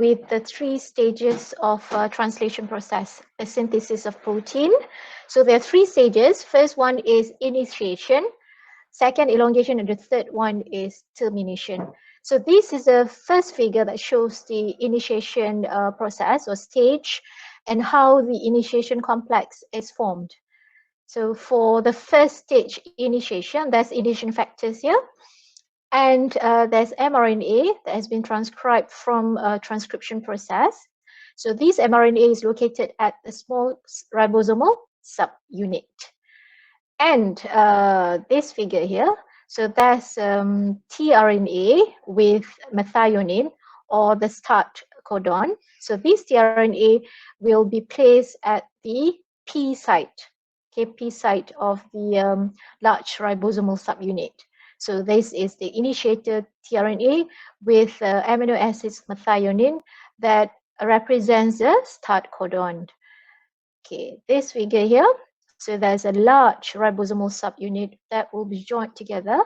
with the 3 stages of translation process, the synthesis of protein. So there are 3 stages. First one is initiation, second elongation, and the third one is termination. So this is the first figure that shows the initiation process or stage and how the initiation complex is formed. So for the first stage initiation, there's initiation factors here. And there's mRNA that has been transcribed from a transcription process. So this mRNA is located at a small ribosomal subunit. And this figure here, so that's tRNA with methionine or the start codon. So this tRNA will be placed at the P site, okay, P site of the large ribosomal subunit. So this is the initiated tRNA with amino acids methionine that represents the start codon. Okay, this figure here, so there's a large ribosomal subunit that will be joined together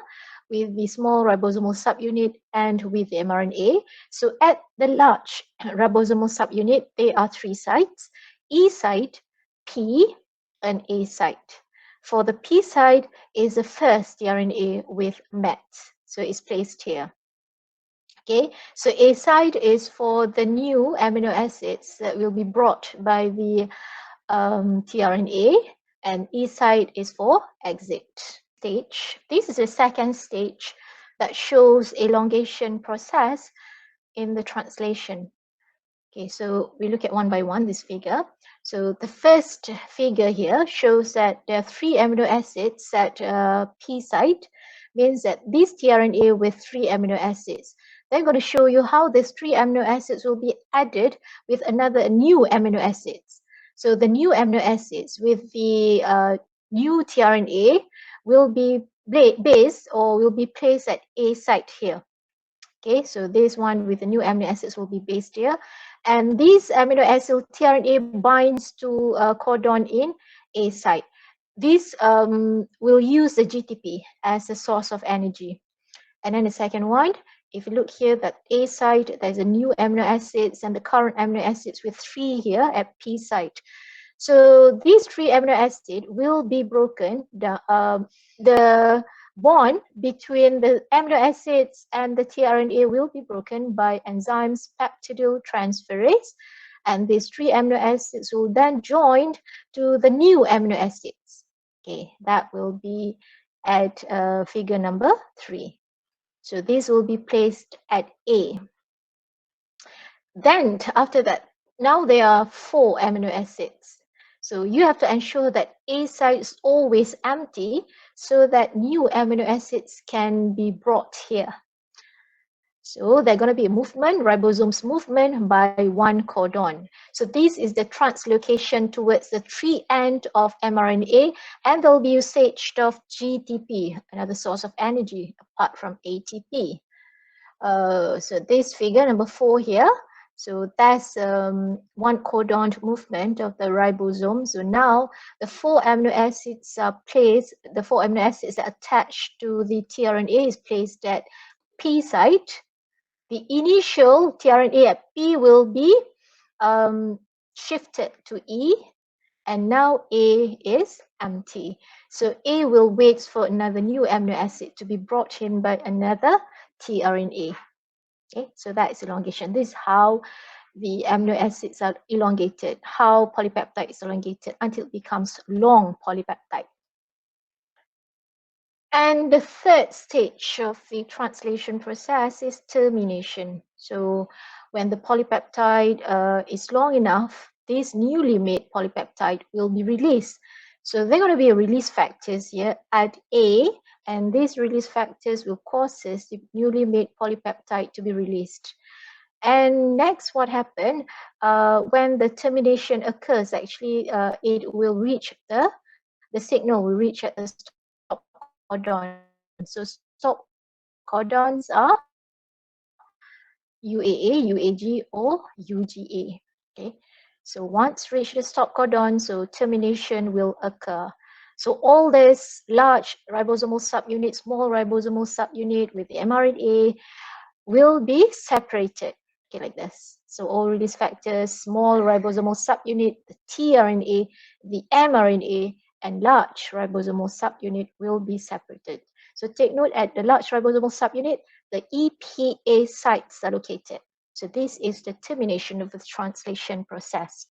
with the small ribosomal subunit and with the mRNA. So at the large ribosomal subunit, there are 3 sites, E site, P, and A site. For the P site is the first tRNA with MET, so it's placed here. Okay, so A site is for the new amino acids that will be brought by the tRNA, and E site is for exit stage. This is the second stage that shows elongation process in the translation. Okay, so we look at one by one this figure. So the first figure here shows that there are 3 amino acids at P site, means that this tRNA with 3 amino acids. They're going to show you how these 3 amino acids will be added with another new amino acids. So the new amino acids with the new tRNA will be based or will be placed at A site here. Okay, so this one with the new amino acids will be based here. And this amino acid tRNA binds to codon in A site. This will use the GTP as a source of energy. And then the second one, if you look here, that A site, there's a new amino acids and the current amino acids with 3 here at P site. So these 3 amino acids will be broken. The bond between the amino acids and the tRNA will be broken by enzymes peptidyl transferase, and these 3 amino acids will then join to the new amino acids. Okay, that will be at figure number 3. So this will be placed at A. Then after that, now there are 4 amino acids. So you have to ensure that A site is always empty so that new amino acids can be brought here. So there's going to be a movement, ribosomes movement by 1 codon. So this is the translocation towards the 3 end of mRNA, and there will be usage of GTP, another source of energy apart from ATP. So this figure number 4 here. So that's 1 codon movement of the ribosome. So now the 4 amino acids are placed, the 4 amino acids are attached to the tRNA is placed at P site. The initial tRNA at P will be shifted to E, and now A is empty. So A will wait for another new amino acid to be brought in by another tRNA. Okay, so that is elongation. This is how the amino acids are elongated, how polypeptide is elongated until it becomes long polypeptide. And the third stage of the translation process is termination. So when the polypeptide is long enough, this newly made polypeptide will be released. So there are going to be release factors here at A, and these release factors will cause the newly made polypeptide to be released. And next, what happened when the termination occurs? Actually, it will reach the signal will reach at the stop codon. So stop codons are UAA, UAG, or UGA. Okay. So once reached the stop codon, so termination will occur. So all this large ribosomal subunit, small ribosomal subunit with the mRNA will be separated, okay, like this. So all release factors, small ribosomal subunit, the tRNA, the mRNA, and large ribosomal subunit will be separated. So take note, at the large ribosomal subunit, the EPA sites are located. So this is the termination of the translation process.